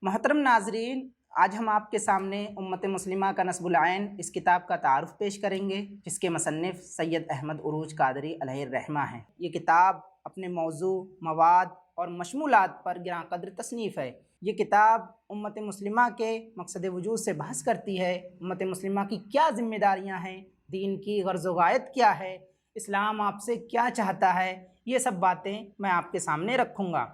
محترم ناظرین، آج ہم آپ کے سامنے امت مسلمہ کا نصب العین اس کتاب کا تعارف پیش کریں گے، جس کے مصنف سید احمد عروج قادری علیہ الرحمہ ہیں۔ یہ کتاب اپنے موضوع، مواد اور مشمولات پر گراں قدر تصنیف ہے۔ یہ کتاب امت مسلمہ کے مقصد وجود سے بحث کرتی ہے، امت مسلمہ کی کیا ذمہ داریاں ہیں، دین کی غرض و غایت کیا ہے، اسلام آپ سے کیا چاہتا ہے، یہ سب باتیں میں آپ کے سامنے رکھوں گا۔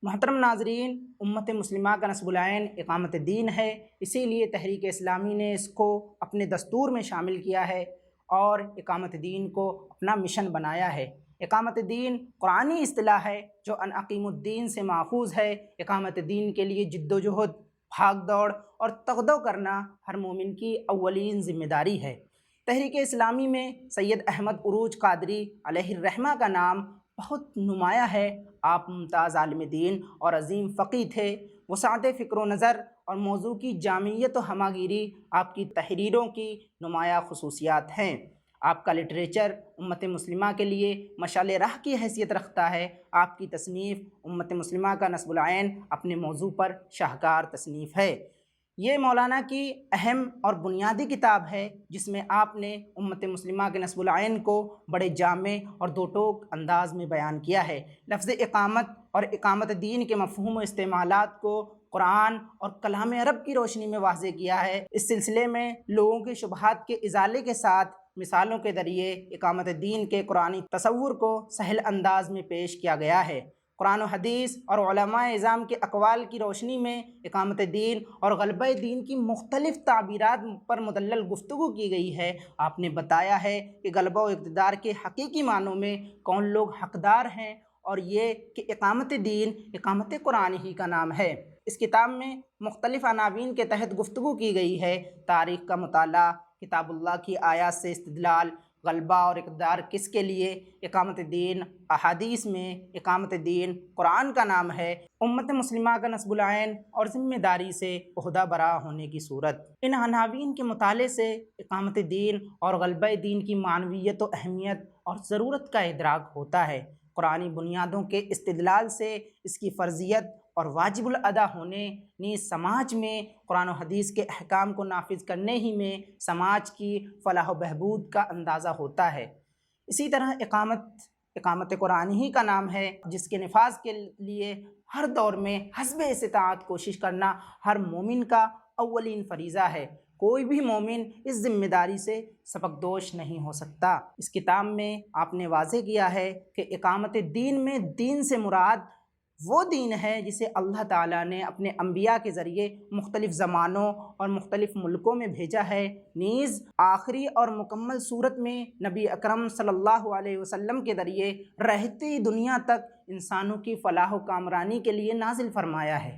محترم ناظرین، امت مسلمہ کا نصب العین اقامت دین ہے، اسی لیے تحریک اسلامی نے اس کو اپنے دستور میں شامل کیا ہے اور اقامت دین کو اپنا مشن بنایا ہے۔ اقامت دین قرآنی اصطلاح ہے جو ان اقیم الدین سے ماخوذ ہے۔ اقامت دین کے لیے جد و جہد، بھاگ دوڑ اور تغدو کرنا ہر مومن کی اولین ذمہ داری ہے۔ تحریک اسلامی میں سید احمد عروج قادری علیہ الرحمہ کا نام بہت نمایاں ہے۔ آپ ممتاز عالم دین اور عظیم فقی تھے۔ وسعت فکر و نظر اور موضوع کی جامعیت و ہماگیری آپ کی تحریروں کی نمایاں خصوصیات ہیں۔ آپ کا لٹریچر امت مسلمہ کے لیے مشعل راہ کی حیثیت رکھتا ہے۔ آپ کی تصنیف امت مسلمہ کا نصب العین اپنے موضوع پر شاہکار تصنیف ہے۔ یہ مولانا کی اہم اور بنیادی کتاب ہے، جس میں آپ نے امت مسلمہ کے نصب العین کو بڑے جامع اور دو ٹوک انداز میں بیان کیا ہے۔ لفظ اقامت اور اقامت دین کے مفہوم و استعمالات کو قرآن اور کلام عرب کی روشنی میں واضح کیا ہے۔ اس سلسلے میں لوگوں کے شبہات کے ازالے کے ساتھ مثالوں کے ذریعے اقامت دین کے قرآنی تصور کو سہل انداز میں پیش کیا گیا ہے۔ قرآن و حدیث اور علماء اعظام کے اقوال کی روشنی میں اقامت دین اور غلبہ دین کی مختلف تعبیرات پر مدلل گفتگو کی گئی ہے۔ آپ نے بتایا ہے کہ غلبہ و اقتدار کے حقیقی معنوں میں کون لوگ حقدار ہیں، اور یہ کہ اقامت دین اقامت قرآن ہی کا نام ہے۔ اس کتاب میں مختلف عناوین کے تحت گفتگو کی گئی ہے: تاریخ کا مطالعہ، کتاب اللہ کی آیات سے استدلال، غلبہ اور اقتدار کس کے لیے، اقامت دین احادیث میں، اقامت دین قرآن کا نام ہے، امت مسلمہ کا نصب العین اور ذمہ داری سے عہدہ برا ہونے کی صورت۔ ان عناوین کے مطالعے سے اقامت دین اور غلبہ دین کی معنویت و اہمیت اور ضرورت کا ادراک ہوتا ہے۔ قرآنی بنیادوں کے استدلال سے اس کی فرضیت اور واجب الادا ہونے، نیز سماج میں قرآن و حدیث کے احکام کو نافذ کرنے ہی میں سماج کی فلاح و بہبود کا اندازہ ہوتا ہے۔ اسی طرح اقامت قرآن ہی کا نام ہے، جس کے نفاذ کے لیے ہر دور میں حسب استطاعت کوشش کرنا ہر مومن کا اولین فریضہ ہے۔ کوئی بھی مومن اس ذمہ داری سے سبکدوش نہیں ہو سکتا۔ اس کتاب میں آپ نے واضح کیا ہے کہ اقامت دین میں دین سے مراد وہ دین ہے جسے اللہ تعالیٰ نے اپنے انبیاء کے ذریعے مختلف زمانوں اور مختلف ملکوں میں بھیجا ہے، نیز آخری اور مکمل صورت میں نبی اکرم صلی اللہ علیہ وسلم کے ذریعے رہتی دنیا تک انسانوں کی فلاح و کامرانی کے لیے نازل فرمایا ہے۔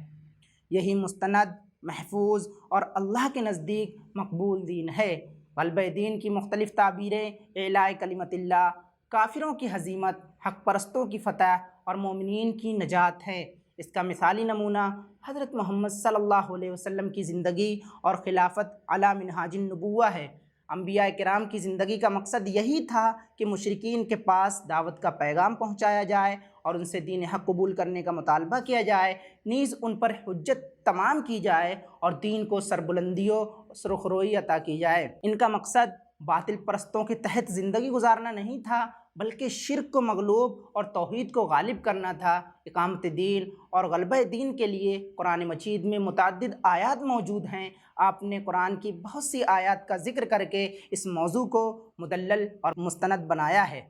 یہی مستند، محفوظ اور اللہ کے نزدیک مقبول دین ہے۔ غلبہ دین کی مختلف تعبیریں اعلاء کلمت اللہ، کافروں کی ہزیمت، حق پرستوں کی فتح اور مومنین کی نجات ہے۔ اس کا مثالی نمونہ حضرت محمد صلی اللہ علیہ وسلم کی زندگی اور خلافت علی منہاج النبوہ ہے۔ انبیاء کرام کی زندگی کا مقصد یہی تھا کہ مشرکین کے پاس دعوت کا پیغام پہنچایا جائے اور ان سے دین حق قبول کرنے کا مطالبہ کیا جائے، نیز ان پر حجت تمام کی جائے اور دین کو سربلندی و سرخروئی عطا کی جائے۔ ان کا مقصد باطل پرستوں کے تحت زندگی گزارنا نہیں تھا، بلکہ شرک کو مغلوب اور توحید کو غالب کرنا تھا۔ اقامت دین اور غلبہ دین کے لیے قرآن مجید میں متعدد آیات موجود ہیں۔ آپ نے قرآن کی بہت سی آیات کا ذکر کر کے اس موضوع کو مدلل اور مستند بنایا ہے۔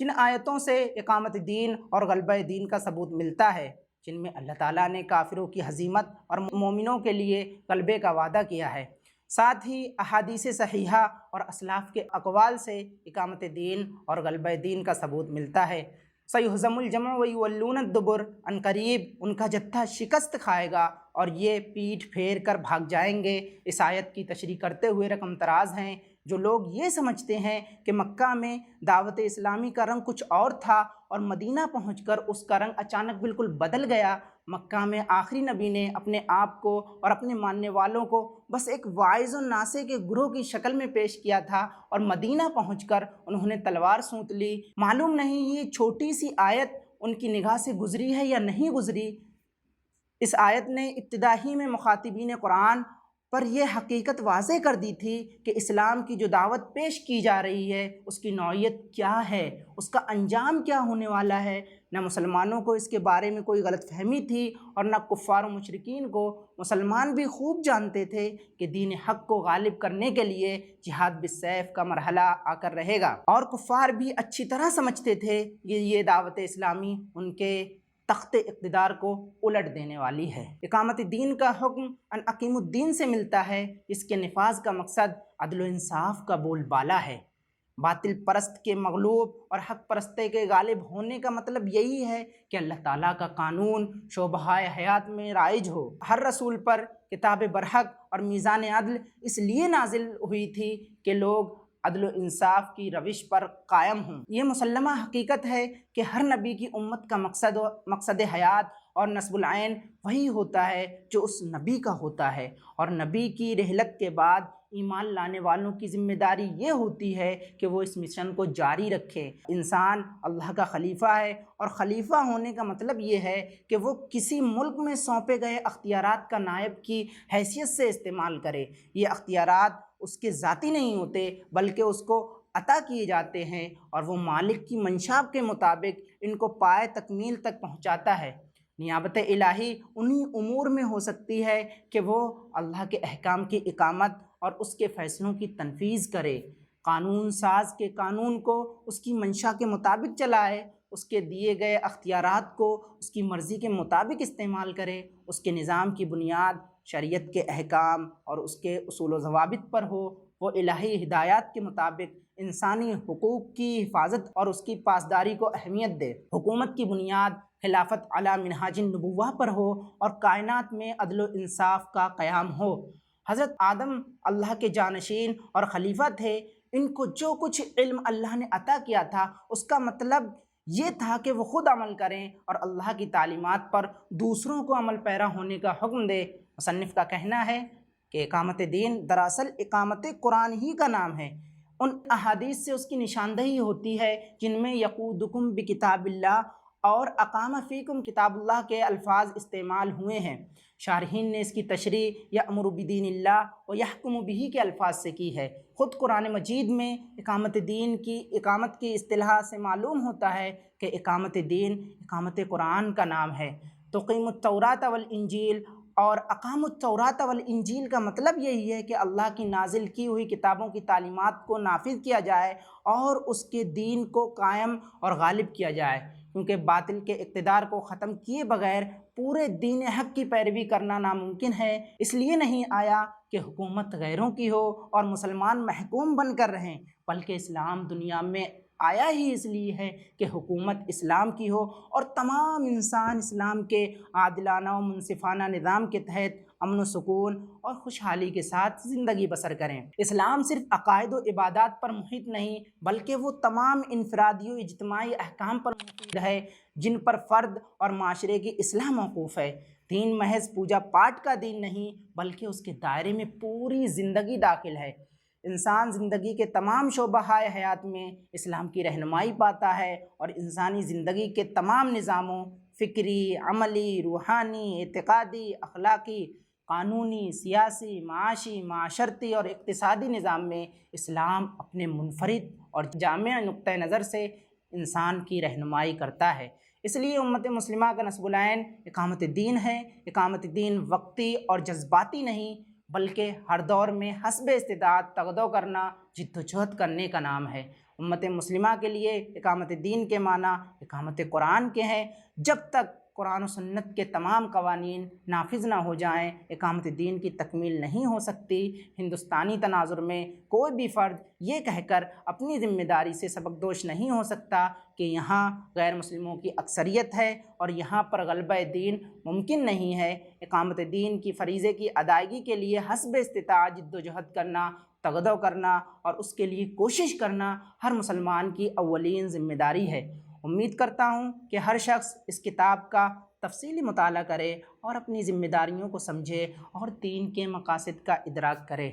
جن آیتوں سے اقامت دین اور غلبہ دین کا ثبوت ملتا ہے، جن میں اللہ تعالیٰ نے کافروں کی ہزیمت اور مومنوں کے لیے غلبے کا وعدہ کیا ہے، ساتھ ہی احادیث صحیحہ اور اسلاف کے اقوال سے اقامت دین اور غلبہ دین کا ثبوت ملتا ہے۔ سیہزم الجمع ویولون الدبر، عنقریب ان کا جتھا شکست کھائے گا اور یہ پیٹھ پھیر کر بھاگ جائیں گے۔ اس آیت کی تشریح کرتے ہوئے رقم طراز ہیں جو لوگ یہ سمجھتے ہیں کہ مکہ میں دعوت اسلامی کا رنگ کچھ اور تھا اور مدینہ پہنچ کر اس کا رنگ اچانک بالکل بدل گیا۔ مکہ میں آخری نبی نے اپنے آپ کو اور اپنے ماننے والوں کو بس ایک واعظ و ناصح کے گروہ کی شکل میں پیش کیا تھا اور مدینہ پہنچ کر انہوں نے تلوار سونت لی۔ معلوم نہیں یہ چھوٹی سی آیت ان کی نگاہ سے گزری ہے یا نہیں گزری، اس آیت نے ابتدائی میں مخاطبین قرآن پر یہ حقیقت واضح کر دی تھی کہ اسلام کی جو دعوت پیش کی جا رہی ہے اس کی نوعیت کیا ہے، اس کا انجام کیا ہونے والا ہے۔ نہ مسلمانوں کو اس کے بارے میں کوئی غلط فہمی تھی اور نہ کفار و مشرکین کو۔ مسلمان بھی خوب جانتے تھے کہ دین حق کو غالب کرنے کے لیے جہاد بالسیف کا مرحلہ آ کر رہے گا، اور کفار بھی اچھی طرح سمجھتے تھے کہ یہ دعوت اسلامی ان کے تخت اقتدار کو الٹ دینے والی ہے۔ اقامت دین کا حکم ان اقیم الدین سے ملتا ہے، جس کے نفاذ کا مقصد عدل و انصاف کا بول بالا ہے۔ باطل پرست کے مغلوب اور حق پرستے کے غالب ہونے کا مطلب یہی ہے کہ اللہ تعالیٰ کا قانون شعبہ حیات میں رائج ہو۔ ہر رسول پر کتاب برحق اور میزان عدل اس لیے نازل ہوئی تھی کہ لوگ عدل و انصاف کی روش پر قائم ہوں۔ یہ مسلمہ حقیقت ہے کہ ہر نبی کی امت کا مقصد حیات اور نصب العین وہی ہوتا ہے جو اس نبی کا ہوتا ہے، اور نبی کی رحلت کے بعد ایمان لانے والوں کی ذمہ داری یہ ہوتی ہے کہ وہ اس مشن کو جاری رکھے۔ انسان اللہ کا خلیفہ ہے، اور خلیفہ ہونے کا مطلب یہ ہے کہ وہ کسی ملک میں سونپے گئے اختیارات کا نائب کی حیثیت سے استعمال کرے۔ یہ اختیارات اس کے ذاتی نہیں ہوتے بلکہ اس کو عطا کیے جاتے ہیں، اور وہ مالک کی منشا کے مطابق ان کو پائے تکمیل تک پہنچاتا ہے۔ نیابت الہی انہی امور میں ہو سکتی ہے کہ وہ اللہ کے احکام کی اقامت اور اس کے فیصلوں کی تنفیذ کرے، قانون ساز کے قانون کو اس کی منشا کے مطابق چلائے، اس کے دیے گئے اختیارات کو اس کی مرضی کے مطابق استعمال کرے، اس کے نظام کی بنیاد شریعت کے احکام اور اس کے اصول و ضوابط پر ہو، وہ الہی ہدایات کے مطابق انسانی حقوق کی حفاظت اور اس کی پاسداری کو اہمیت دے، حکومت کی بنیاد خلافت علی منہاج النبوہ پر ہو، اور کائنات میں عدل و انصاف کا قیام ہو۔ حضرت آدم اللہ کے جانشین اور خلیفہ تھے، ان کو جو کچھ علم اللہ نے عطا کیا تھا اس کا مطلب یہ تھا کہ وہ خود عمل کریں اور اللہ کی تعلیمات پر دوسروں کو عمل پیرا ہونے کا حکم دے۔ مصنف کا کہنا ہے کہ اقامت دین دراصل اقامت قرآن ہی کا نام ہے۔ ان احادیث سے اس کی نشاندہی ہوتی ہے جن میں یقودکم بکتاب اللہ اور اقام فیکم کتاب اللہ کے الفاظ استعمال ہوئے ہیں۔ شارحین نے اس کی تشریح یأمر بدین اللہ و یحکم بہ کے الفاظ سے کی ہے۔ خود قرآن مجید میں اقامت دین کی اقامت کی اصطلاح سے معلوم ہوتا ہے کہ اقامت دین اقامت قرآن کا نام ہے۔ تقیم التوراۃ والانجیل اور اقام التوراۃ والانجیل کا مطلب یہی ہے کہ اللہ کی نازل کی ہوئی کتابوں کی تعلیمات کو نافذ کیا جائے اور اس کے دین کو قائم اور غالب کیا جائے، کیونکہ باطل کے اقتدار کو ختم کیے بغیر پورے دین حق کی پیروی کرنا ناممکن ہے۔ اس لیے نہیں آیا کہ حکومت غیروں کی ہو اور مسلمان محکوم بن کر رہیں، بلکہ اسلام دنیا میں آیا ہی اس لیے ہے کہ حکومت اسلام کی ہو اور تمام انسان اسلام کے عادلانہ و منصفانہ نظام کے تحت امن و سکون اور خوشحالی کے ساتھ زندگی بسر کریں۔ اسلام صرف عقائد و عبادات پر محیط نہیں بلکہ وہ تمام انفرادی و اجتماعی احکام پر مفید ہے جن پر فرد اور معاشرے کی اصلاح موقوف ہے۔ دین محض پوجا پاٹ کا دین نہیں بلکہ اس کے دائرے میں پوری زندگی داخل ہے۔ انسان زندگی کے تمام شعبہ حیات میں اسلام کی رہنمائی پاتا ہے، اور انسانی زندگی کے تمام نظاموں فکری، عملی، روحانی، اعتقادی، اخلاقی، قانونی، سیاسی، معاشی، معاشرتی اور اقتصادی نظام میں اسلام اپنے منفرد اور جامع نقطہ نظر سے انسان کی رہنمائی کرتا ہے۔ اس لیے امت مسلمہ کا نصب العین اقامت دین ہے۔ اقامت دین وقتی اور جذباتی نہیں بلکہ ہر دور میں حسب استطاعت تغدو کرنا، جد و جہد کرنے کا نام ہے۔ امت مسلمہ کے لیے اقامت دین کے معنی اقامت قرآن کے ہیں۔ جب تک قرآن و سنت کے تمام قوانین نافذ نہ ہو جائیں اقامت دین کی تکمیل نہیں ہو سکتی۔ ہندوستانی تناظر میں کوئی بھی فرد یہ کہہ کر اپنی ذمہ داری سے سبکدوش نہیں ہو سکتا کہ یہاں غیر مسلموں کی اکثریت ہے اور یہاں پر غلبہ دین ممکن نہیں ہے۔ اقامت دین کی فریضے کی ادائیگی کے لیے حسب استطاعت جد و جہد کرنا، تغدو کرنا اور اس کے لیے کوشش کرنا ہر مسلمان کی اولین ذمہ داری ہے۔ امید کرتا ہوں کہ ہر شخص اس کتاب کا تفصیلی مطالعہ کرے اور اپنی ذمہ داریوں کو سمجھے اور دین کے مقاصد کا ادراک کرے۔